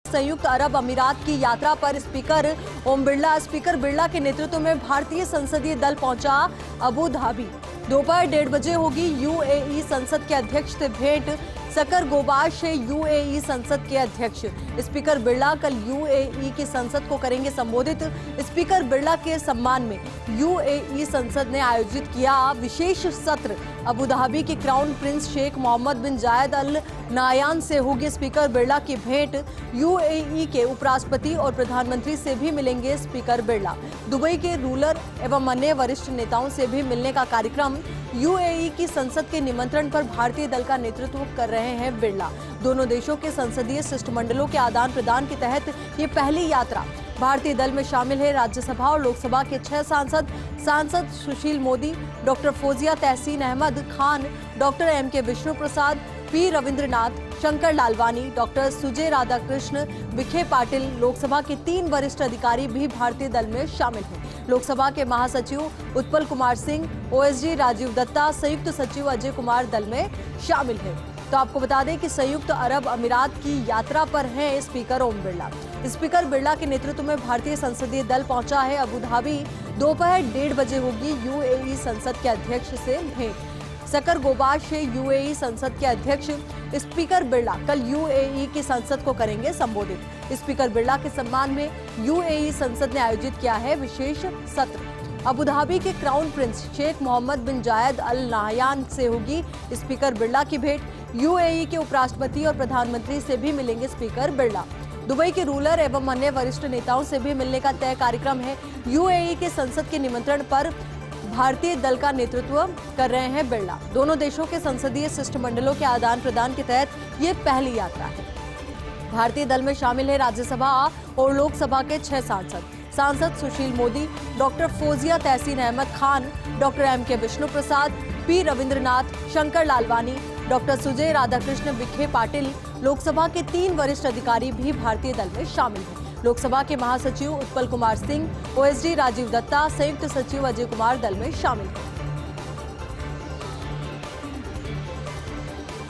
संयुक्त अरब अमीरात की यात्रा पर स्पीकर बिरला के नेतृत्व में भारतीय संसदीय दल पहुंचा अबू धाबी। दोपहर 1:30 बजे होगी यूएई संसद के अध्यक्ष से भेंट। सकर गोबाश है यूएई संसद के अध्यक्ष। स्पीकर बिरला कल यूएई की संसद को करेंगे संबोधित। स्पीकर बिरला के सम्मान में यूएई संसद ने आयोजित किया विशेष सत्र। अबू धाबी के क्राउन प्रिंस शेख मोहम्मद बिन जायद अल नायान से होगी स्पीकर बिरला की भेंट। यूएई के उपराष्ट्रपति और प्रधानमंत्री से भी मिलेंगे स्पीकर बिरला। दुबई के रूलर एवं अन्य वरिष्ठ नेताओं से भी मिलने का कार्यक्रम। यूएई की संसद के निमंत्रण पर भारतीय दल का नेतृत्व कर रहे हैं बिरला। दोनों देशों के संसदीय शिष्टमंडलों के आदान प्रदान के तहत ये पहली यात्रा। भारतीय दल में शामिल है राज्यसभा और लोकसभा के 6 सांसद सुशील मोदी, डॉक्टर फौजिया तहसीन अहमद खान, डॉक्टर एम.के. विष्णु प्रसाद, पी. रविंद्रनाथ, शंकर लालवानी, डॉक्टर सुजय राधाकृष्ण, विखे पाटिल। लोकसभा के 3 वरिष्ठ अधिकारी भी भारतीय दल में शामिल हैं। लोकसभा के महासचिव उत्पल कुमार सिंह, ओएसडी राजीव दत्ता, संयुक्त सचिव अजय कुमार दल में शामिल हैं। तो आपको बता दें कि संयुक्त अरब अमीरात की यात्रा पर हैं स्पीकर ओम बिरला। स्पीकर बिरला के नेतृत्व में भारतीय संसदीय दल पहुंचा है अबू धाबी। दोपहर 1:30 बजे होगी यूएई संसद के अध्यक्ष से भेंट। सकर गोबाश है यूएई संसद के अध्यक्ष। स्पीकर बिरला कल यूएई की संसद को करेंगे संबोधित। स्पीकर बिरला के सम्मान में यूएई संसद ने आयोजित किया है विशेष सत्र। अबू धाबी के क्राउन प्रिंस शेख मोहम्मद बिन जायद अल नायान से होगी स्पीकर बिरला की भेंट। यूएई के उपराष्ट्रपति और प्रधानमंत्री से भी मिलेंगे स्पीकर बिरला। दुबई के रूलर एवं अन्य वरिष्ठ नेताओं से भी मिलने का तय कार्यक्रम है। यूएई के संसद के निमंत्रण पर भारतीय दल का नेतृत्व कर रहे हैं बिरला। दोनों देशों के संसदीय शिष्टमंडलों के आदान प्रदान के तहत ये पहली यात्रा है। भारतीय दल में शामिल है राज्यसभा और लोकसभा के 6 सांसद सुशील मोदी, डॉक्टर फौजिया तहसीन अहमद खान, डॉक्टर एम.के. विष्णु प्रसाद, पी. रविंद्रनाथ, शंकर लालवानी, डॉक्टर सुजय राधाकृष्ण, विखे पाटिल। लोकसभा के 3 वरिष्ठ अधिकारी भी भारतीय दल में शामिल हैं। लोकसभा के महासचिव उत्पल कुमार सिंह, ओएसडी राजीव दत्ता, संयुक्त सचिव अजय कुमार दल में शामिल हैं।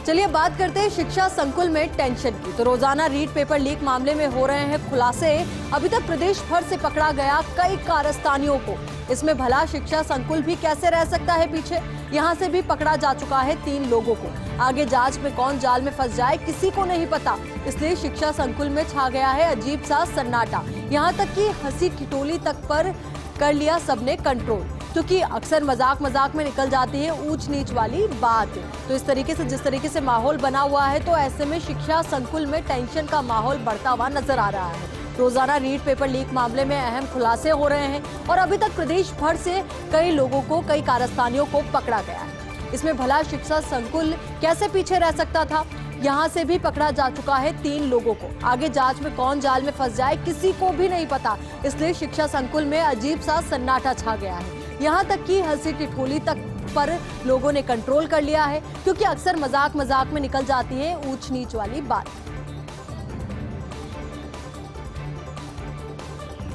चलिए बात करते हैं शिक्षा संकुल में टेंशन की। तो रोजाना रीट पेपर लीक मामले में हो रहे हैं खुलासे। अभी तक प्रदेश भर से पकड़ा गया कई कारस्तानियों को। इसमें भला शिक्षा संकुल भी कैसे रह सकता है पीछे। यहां से भी पकड़ा जा चुका है 3 लोगों को। आगे जांच में कौन जाल में फंस जाए किसी को नहीं पता, इसलिए शिक्षा संकुल में छा गया है अजीब सा सन्नाटा। यहाँ तक कि हंसी ठिठोली तक पर कर लिया सबने कंट्रोल, क्योंकि अक्सर मजाक में निकल जाती है ऊंच नीच वाली बात। तो इस तरीके से जिस तरीके से माहौल बना हुआ है, तो ऐसे में शिक्षा संकुल में टेंशन का माहौल बढ़ता हुआ नजर आ रहा है। रोजाना रीट पेपर लीक मामले में अहम खुलासे हो रहे हैं और अभी तक प्रदेश भर से कई लोगों को, कई कारस्तानियों को पकड़ा गया है। इसमें भला शिक्षा संकुल कैसे पीछे रह सकता था। यहाँ से भी पकड़ा जा चुका है 3 लोगों को। आगे जांच में कौन जाल में फंस जाए किसी को भी नहीं पता, इसलिए शिक्षा संकुल में अजीब सा सन्नाटा छा गया है। यहाँ तक कि हंसी ठिठोली तक पर लोगों ने कंट्रोल कर लिया है, क्योंकि अक्सर मजाक में निकल जाती है ऊंच नीच वाली बात।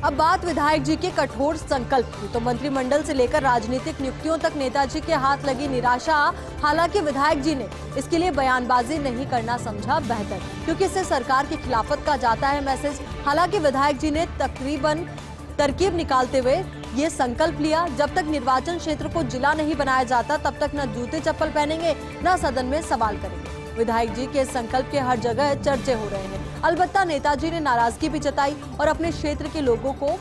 अब बात विधायक जी के कठोर संकल्प की। तो मंत्रिमंडल से लेकर राजनीतिक नियुक्तियों तक नेताजी के हाथ लगी निराशा। हालांकि विधायक जी ने इसके लिए बयानबाजी नहीं करना समझा बेहतर, क्योंकि इससे सरकार की खिलाफत का जाता है मैसेज। हालांकि विधायक जी ने तरकीब निकालते हुए ये संकल्प लिया, जब तक निर्वाचन क्षेत्र को जिला नहीं बनाया जाता तब तक न जूते चप्पल पहनेंगे न सदन में सवाल करेंगे। विधायक जी के संकल्प के हर जगह चर्चे हो रहे हैं। अलबत्ता नेताजी ने नाराजगी भी जताई और अपने क्षेत्र के लोगों को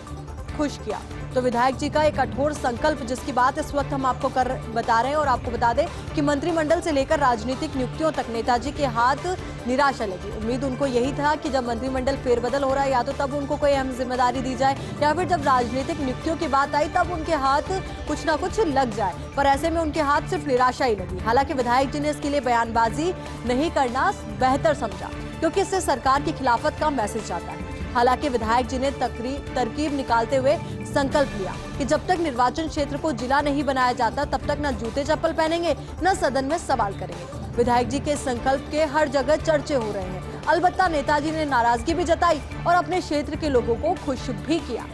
खुश किया। तो विधायक जी का एक कठोर संकल्प, जिसकी बात इस वक्त हम आपको बता रहे हैं। और आपको बता दें कि मंत्रिमंडल से लेकर राजनीतिक नियुक्तियों तक नेताजी के हाथ निराशा लगी। उम्मीद उनको यही था कि जब मंत्रिमंडल फेरबदल हो रहा है, या तो तब उनको कोई अहम जिम्मेदारी दी जाए, या फिर जब राजनीतिक नियुक्तियों की बात आई तब उनके हाथ कुछ ना कुछ लग जाए। पर ऐसे में उनके हाथ सिर्फ निराशा ही लगी। हालांकि विधायक जी ने इसके लिए बयानबाजी नहीं करना बेहतर समझा, क्योंकि इससे सरकार की खिलाफत का मैसेज जाता है। हालांकि विधायक जी ने तरकीब निकालते हुए संकल्प लिया कि जब तक निर्वाचन क्षेत्र को जिला नहीं बनाया जाता तब तक न जूते चप्पल पहनेंगे न सदन में सवाल करेंगे। विधायक जी के संकल्प के हर जगह चर्चे हो रहे हैं। अलबत्ता नेताजी ने नाराजगी भी जताई और अपने क्षेत्र के लोगों को खुश भी किया।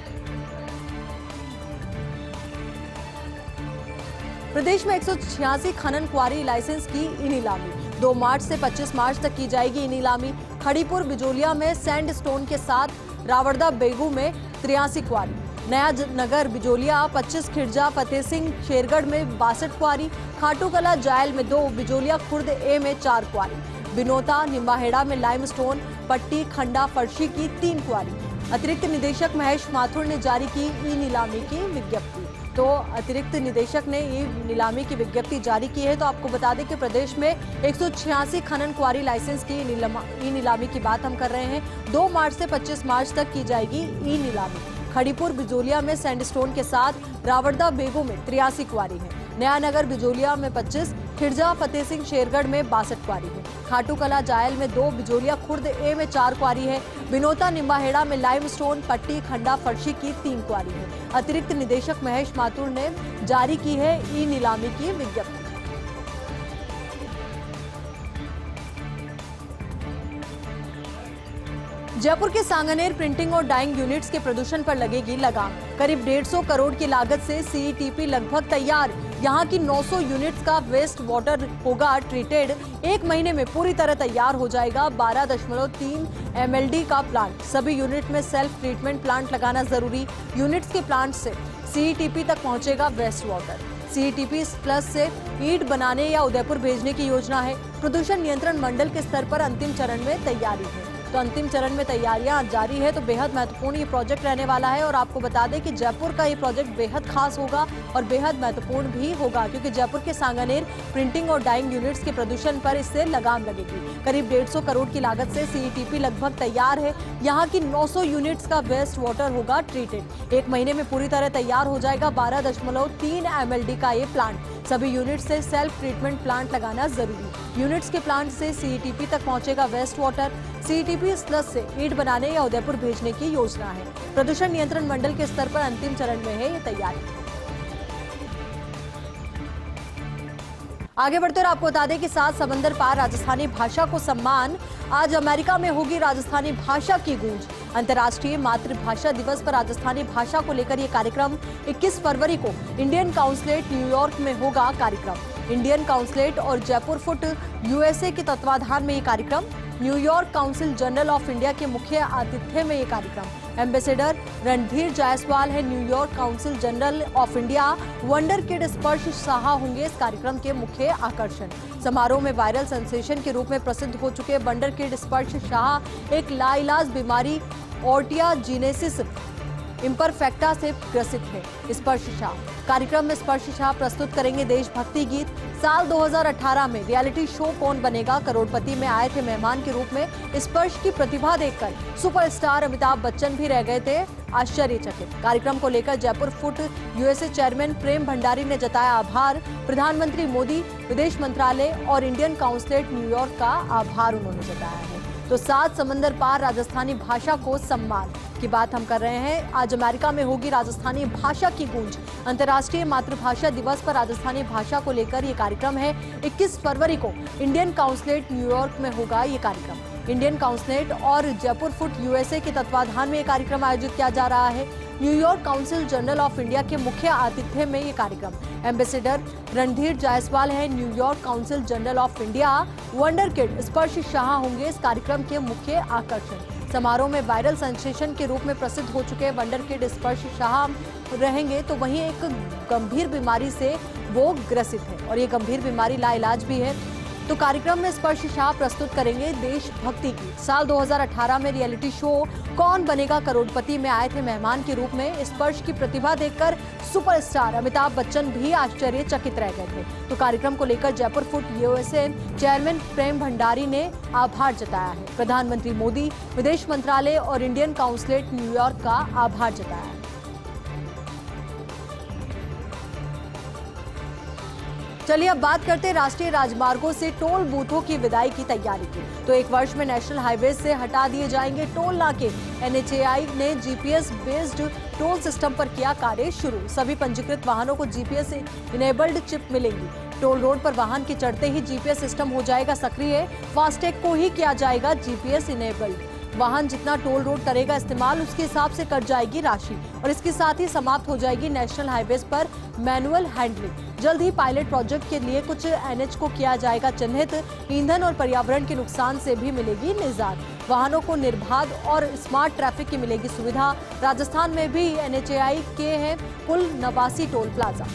प्रदेश में 186 खनन क्वारी लाइसेंस की ई नीलामी। 2 मार्च से 25 मार्च तक की जाएगी ई नीलामी। खड़ीपुर बिजोलिया में सैंड स्टोन के साथ रावड़दा बेगू में 83 क्वारी, नया नगर बिजोलिया 25, खिरजा फतेह सिंह शेरगढ़ में 62 क्वारी, खाटू कला जायल में 2, बिजोलिया खुर्द ए में 4 क्वारी, बिनोता निम्बाहेड़ा में लाइमस्टोन पट्टी खंडा फर्शी की 3 क्वारी। अतिरिक्त निदेशक महेश माथुर ने जारी की ई नीलामी की विज्ञप्ति। तो अतिरिक्त निदेशक ने ई नीलामी की विज्ञप्ति जारी की है। तो आपको बता दें कि प्रदेश में 186 खनन क्वारी लाइसेंस की ई नीलामी की बात हम कर रहे हैं। 2 मार्च से 25 मार्च तक की जाएगी ई नीलामी। खड़ीपुर बिजोलिया में सैंडस्टोन के साथ रावड़दा बेगू में 83 क्वारी है, नया नगर बिजोलिया में 25, खिरजा फतेह सिंह शेरगढ़ में 62 क्वारी है, खाटू कला जायल में 2, बिजोलिया खुर्द ए में 4 क्वारी है, बिनोता निम्बाहेड़ा में लाइमस्टोन पट्टी खंडा फर्शी की 3 क्वारी है। अतिरिक्त निदेशक महेश माथुर ने जारी की है ई नीलामी की विज्ञप्ति। जयपुर के सांगानेर प्रिंटिंग और डाइंग यूनिट्स के प्रदूषण पर लगेगी लगाम। करीब 150 करोड़ की लागत से सीईटीपी लगभग तैयार। यहां की 900 यूनिट्स का वेस्ट वाटर होगा ट्रीटेड। 1 महीने में पूरी तरह तैयार हो जाएगा 12.3 MLD का प्लांट। सभी यूनिट में सेल्फ ट्रीटमेंट प्लांट लगाना जरूरी। यूनिट्स के प्लांट से सीईटीपी तक पहुंचेगा वेस्ट वाटर। सीईटीपी प्लस से ईंट बनाने या उदयपुर भेजने की योजना है। प्रदूषण नियंत्रण मंडल के स्तर पर अंतिम चरण में तैयारी है। तो अंतिम चरण में तैयारियां जारी है। तो बेहद महत्वपूर्ण ये प्रोजेक्ट रहने वाला है। और आपको बता दें कि जयपुर का ये प्रोजेक्ट बेहद खास होगा और बेहद महत्वपूर्ण भी होगा, क्योंकि जयपुर के सांगानेर प्रिंटिंग और डाइंग यूनिट्स के प्रदूषण पर इससे लगाम लगेगी। करीब 150 करोड़ की लागत से सीईटीपी लगभग तैयार है। यहाँ की 900 यूनिट्स का वेस्ट वाटर होगा ट्रीटेड। 1 महीने में पूरी तरह तैयार हो जाएगा 12.3 MLD का ये प्लांट। सभी यूनिट से सेल्फ ट्रीटमेंट प्लांट लगाना जरूरी। यूनिट्स के प्लांट से सीईटीपी तक पहुंचेगा वेस्ट वाटर। सीईटीपी प्लस से ईंट बनाने या उदयपुर भेजने की योजना है। प्रदूषण नियंत्रण मंडल के स्तर पर अंतिम चरण में है ये तैयारी। आगे बढ़ते और आपको बता दें कि 7 समंदर पार राजस्थानी भाषा को सम्मान। आज अमेरिका में होगी राजस्थानी भाषा की गूंज। अंतर्राष्ट्रीय मातृभाषा दिवस पर राजस्थानी भाषा को लेकर यह कार्यक्रम 21 फरवरी को इंडियन काउंसिलेट न्यूयॉर्क में होगा। कार्यक्रम इंडियन काउंसिलेट और जयपुर फुट यूएसए के तत्वाधान में ये कार्यक्रम। New York council general of India के मुख्य आतिथ्य में ये कार्यक्रम। एम्बेसडर रणधीर जायसवाल है New York council general of India. Wonder kid स्पर्श शाह होंगे इस कार्यक्रम के मुख्य आकर्षण। समारोह में वायरल सेंसेशन के रूप में प्रसिद्ध हो चुके वंडर किड स्पर्श शाह एक लाइलाज बीमारी ओर्टिया जीनेसिस इम्परफेक्टा से ग्रसित है। स्पर्श शाह कार्यक्रम में स्पर्श शाह प्रस्तुत करेंगे देशभक्ति गीत। साल 2018 में रियलिटी शो कौन बनेगा करोड़पति में आए थे मेहमान के रूप में। स्पर्श की प्रतिभा देखकर सुपरस्टार अमिताभ बच्चन भी रह गए थे आश्चर्यचकित। कार्यक्रम को लेकर जयपुर फुट यूएसए चेयरमैन प्रेम भंडारी ने जताया आभार। प्रधानमंत्री मोदी, विदेश मंत्रालय और इंडियन काउंसिलेट न्यूयॉर्क का आभार उन्होंने जताया है। तो 7 समंदर पार राजस्थानी भाषा को सम्मान की बात हम कर रहे हैं। आज अमेरिका में होगी राजस्थानी भाषा की गूंज। अंतर्राष्ट्रीय मातृभाषा दिवस पर राजस्थानी भाषा को लेकर ये कार्यक्रम है। 21 फरवरी को इंडियन काउंसिलेट न्यूयॉर्क में होगा ये कार्यक्रम। इंडियन काउंसिलेट और जयपुर फुट यूएसए के तत्वाधान में ये कार्यक्रम आयोजित किया जा रहा है। New York council general of India के मुख्य आतिथ्य में ये कार्यक्रम। एम्बेसडर रणधीर जायसवाल है New York council general of India. Wonder kid स्पर्श शाह होंगे इस कार्यक्रम के मुख्य आकर्षण। समारोह में वायरल सेंसेशन के रूप में प्रसिद्ध हो चुके वंडर किड स्पर्श शाह रहेंगे। तो वहीं एक गंभीर बीमारी से वो ग्रसित है और ये गंभीर बीमारी लाइलाज भी है। तो कार्यक्रम में स्पर्श शाह प्रस्तुत करेंगे देशभक्ति गीत। साल 2018 में रियलिटी शो कौन बनेगा करोड़पति में आए थे मेहमान के रूप में। स्पर्श की प्रतिभा देखकर सुपरस्टार अमिताभ बच्चन भी आश्चर्यचकित रह गए थे। तो कार्यक्रम को लेकर जयपुर फुट यूएसए चेयरमैन प्रेम भंडारी ने आभार जताया है। प्रधानमंत्री मोदी, विदेश मंत्रालय और इंडियन काउंसिलेट न्यूयॉर्क का आभार जताया है। चलिए अब बात करते हैं राष्ट्रीय राजमार्गों से टोल बूथों की विदाई की तैयारी की। तो 1 वर्ष में नेशनल हाईवे से हटा दिए जाएंगे टोल नाके। एनएचएआई ने जीपीएस बेस्ड टोल सिस्टम पर किया कार्य शुरू। सभी पंजीकृत वाहनों को जीपीएस इनेबल्ड चिप मिलेंगी। टोल रोड पर वाहन के चढ़ते ही जीपीएस सिस्टम हो जाएगा सक्रिय। फास्टैग को ही किया जाएगा जीपीएस इनेबल्ड। वाहन जितना टोल रोड करेगा इस्तेमाल, उसके हिसाब से कट जाएगी राशि। और इसके साथ ही समाप्त हो जाएगी नेशनल हाईवेज पर मैनुअल हैंडलिंग। जल्द ही पायलट प्रोजेक्ट के लिए कुछ एनएच को किया जाएगा चिन्हित। ईंधन और पर्यावरण के नुकसान से भी मिलेगी निजात। वाहनों को निर्बाध और स्मार्ट ट्रैफिक की मिलेगी सुविधा। राजस्थान में भी एनएचएआई के हैं कुल 89 टोल प्लाजा।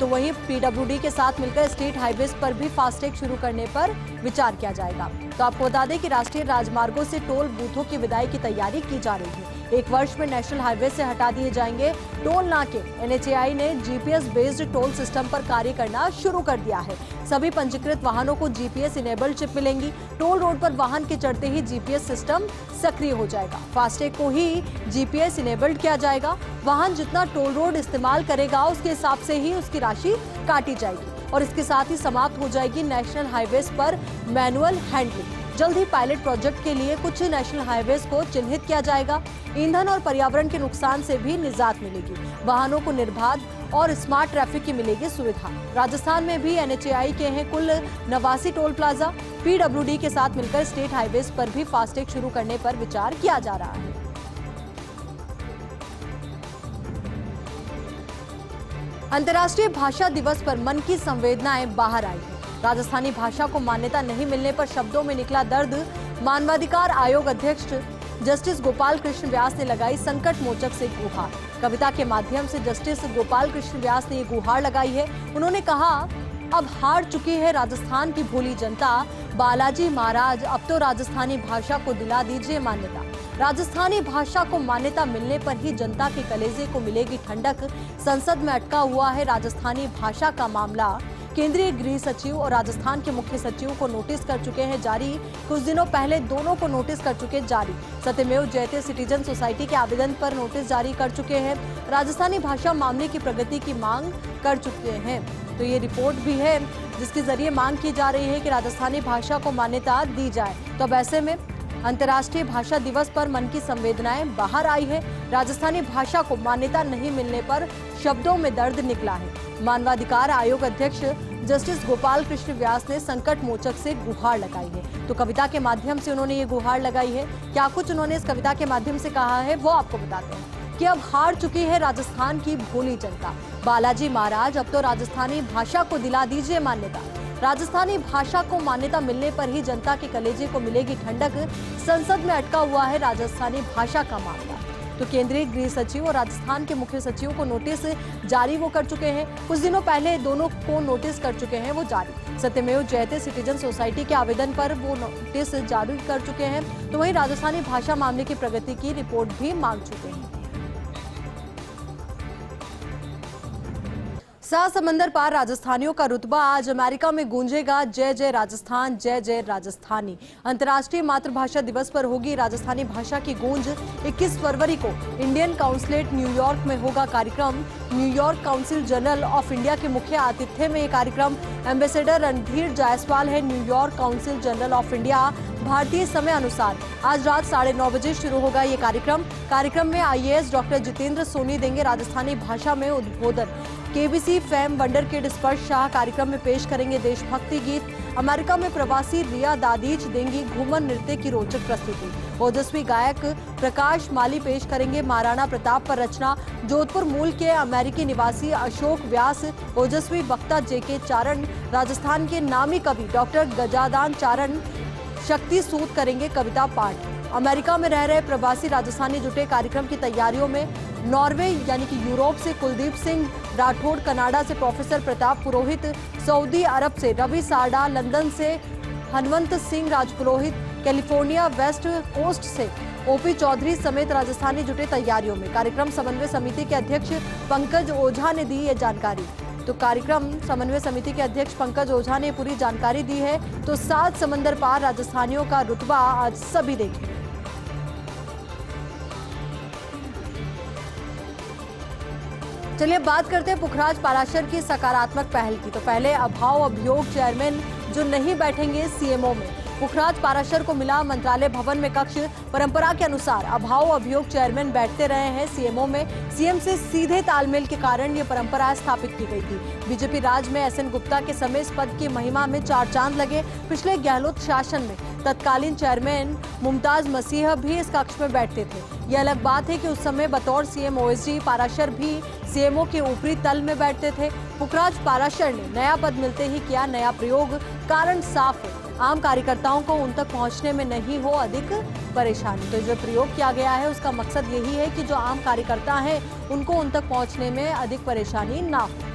तो वहीं पीडब्ल्यूडी के साथ मिलकर स्टेट हाईवेज पर भी फास्टैग शुरू करने पर विचार किया जाएगा। तो आपको बता दें कि राष्ट्रीय राजमार्गों से टोल बूथों की विदाई की तैयारी की जा रही है। 1 वर्ष में नेशनल हाईवे से हटा दिए जाएंगे टोल नाके। एनएचएआई ने जीपीएस बेस्ड टोल सिस्टम पर कार्य करना शुरू कर दिया है। सभी पंजीकृत वाहनों को जीपीएस इनेबल्ड चिप मिलेंगी। टोल रोड पर वाहन के चढ़ते ही जीपीएस सिस्टम सक्रिय हो जाएगा। फास्टैग को ही जीपीएस इनेबल्ड किया जाएगा। वाहन जितना टोल रोड इस्तेमाल करेगा उसके हिसाब से ही उसकी राशि काटी जाएगी। और इसके साथ ही समाप्त हो जाएगी नेशनल हाईवेज पर मैनुअल हैंडलिंग। जल्द ही पायलट प्रोजेक्ट के लिए कुछ नेशनल हाईवेज को चिन्हित किया जाएगा। ईंधन और पर्यावरण के नुकसान से भी निजात मिलेगी। वाहनों को निर्बाध और स्मार्ट ट्रैफिक की मिलेगी सुविधा। राजस्थान में भी एनएचएआई के हैं कुल 89 टोल प्लाजा। पीडब्ल्यूडी के साथ मिलकर स्टेट हाईवेज पर भी फास्टैग शुरू करने पर विचार किया जा रहा है। अंतर्राष्ट्रीय भाषा दिवस पर मन की संवेदनाएं बाहर आई है। राजस्थानी भाषा को मान्यता नहीं मिलने पर शब्दों में निकला दर्द। मानवाधिकार आयोग अध्यक्ष जस्टिस गोपाल कृष्ण व्यास ने लगाई संकट मोचक से गुहार। कविता के माध्यम से जस्टिस गोपाल कृष्ण व्यास ने ये गुहार लगाई है। उन्होंने कहा, अब हार चुकी है राजस्थान की भोली जनता। बालाजी महाराज, अब तो राजस्थानी भाषा को दिला दीजिए मान्यता। राजस्थानी भाषा को मान्यता मिलने पर ही जनता के कलेजे को मिलेगी ठंडक। संसद में अटका हुआ है राजस्थानी भाषा का मामला। केंद्रीय गृह सचिव और राजस्थान के मुख्य सचिव को नोटिस कर चुके हैं जारी। कुछ दिनों पहले दोनों को नोटिस कर चुके जारी। सत्यमेव जयते सिटीजन सोसाइटी के आवेदन पर नोटिस जारी कर चुके हैं। राजस्थानी भाषा मामले की प्रगति की मांग कर चुके हैं। तो ये रिपोर्ट भी है जिसके जरिए मांग की जा रही है कि राजस्थानी भाषा को मान्यता दी जाए। तो अब ऐसे में अंतर्राष्ट्रीय भाषा दिवस पर मन की संवेदनाएं बाहर आई है। राजस्थानी भाषा को मान्यता नहीं मिलने पर शब्दों में दर्द निकला है। मानवाधिकार आयोग अध्यक्ष जस्टिस गोपाल कृष्ण व्यास ने संकट मोचक से गुहार लगाई है। तो कविता के माध्यम से उन्होंने ये गुहार लगाई है। क्या कुछ उन्होंने इस कविता के माध्यम से कहा है वो आपको बताते हैं कि अब हार चुकी है राजस्थान की भोली जनता। बालाजी महाराज, अब तो राजस्थानी भाषा को दिला दीजिए मान्यता। राजस्थानी भाषा को मान्यता मिलने पर ही जनता के कलेजे को मिलेगी ठंडक। संसद में अटका हुआ है राजस्थानी भाषा का मामला। तो केंद्रीय गृह सचिव और राजस्थान के मुख्य सचिव को नोटिस जारी वो कर चुके हैं। कुछ दिनों पहले दोनों को नोटिस कर चुके हैं वो जारी। सत्यमेव जयते सिटीजन सोसाइटी के आवेदन पर वो नोटिस जारी कर चुके हैं। तो वहीं राजस्थानी भाषा मामले की प्रगति की रिपोर्ट भी मांग चुके हैं। सात समंदर पार राजस्थानियों का रुतबा, आज अमेरिका में गूंजेगा जय जय राजस्थान, जय जय राजस्थानी। अंतर्राष्ट्रीय मातृभाषा दिवस पर होगी राजस्थानी भाषा की गूंज। 21 फरवरी को इंडियन काउंसिलेट न्यूयॉर्क में होगा कार्यक्रम। New York council general of India के मुख्य आतिथ्य में ये कार्यक्रम। एम्बेसडर रणधीर जायसवाल है New York council general of India. भारतीय समय अनुसार आज रात 9:30 बजे शुरू होगा ये कार्यक्रम में आईएएस डॉक्टर जितेंद्र सोनी देंगे राजस्थानी भाषा में उद्बोधन। केबीसी फेम वंडर किड स्पर्श शाह कार्यक्रम में पेश करेंगे देशभक्ति गीत। अमेरिका में प्रवासी रिया दादीच देंगी घूमर नृत्य की रोचक प्रस्तुति। ओजस्वी गायक प्रकाश माली पेश करेंगे महाराणा प्रताप पर रचना। जोधपुर मूल के अमेरिकी निवासी अशोक व्यास, ओजस्वी वक्ता जेके चारण, राजस्थान के नामी कवि डॉक्टर गजादान चारण शक्ति सूद करेंगे कविता पाठ। अमेरिका में रह रहे प्रवासी राजस्थानी जुटे कार्यक्रम की तैयारियों में। नॉर्वे यानी कि यूरोप से कुलदीप सिंह राठौड़, कनाडा से प्रोफेसर प्रताप पुरोहित, सऊदी अरब से रवि सारडा, लंदन से Hanwant Singh Rajpurohit, California west coast से ओपी चौधरी समेत राजस्थानी जुटे तैयारियों में। कार्यक्रम समन्वय समिति के अध्यक्ष पंकज ओझा ने दी ये जानकारी। तो कार्यक्रम समन्वय समिति के अध्यक्ष पंकज ओझा ने पूरी जानकारी दी है। तो 7 समंदर पार राजस्थानियों का रुतबा आज सभी देखें। चलिए बात करते हैं पुखराज पाराशर की सकारात्मक पहल की। तो पहले अभाव अभियोग चेयरमैन जो नहीं बैठेंगे सीएमओ में। पुखराज पाराशर को मिला मंत्रालय भवन में कक्ष। परंपरा के अनुसार अभाव अभियोग चेयरमैन बैठते रहे हैं सीएमओ में। सीएम से सीधे तालमेल के कारण ये परंपरा स्थापित की गई थी। बीजेपी राज में एसएन गुप्ता के समय इस पद की महिमा में 4 चांद लगे। पिछले गहलोत शासन में तत्कालीन चेयरमैन मुमताज मसीह भी इस कक्ष में बैठते थे। यह अलग बात है कि उस समय बतौर सीएम ओएसडी पाराशर भी सीएमओ के ऊपरी तल में बैठते थे। पुखराज पाराशर ने नया पद मिलते ही किया नया प्रयोग। कारण साफ है, आम कार्यकर्ताओं को उन तक पहुंचने में नहीं हो अधिक परेशानी। तो जो प्रयोग किया गया है उसका मकसद यही है कि जो आम कार्यकर्ता हैं उनको उन तक पहुंचने में अधिक परेशानी ना हो।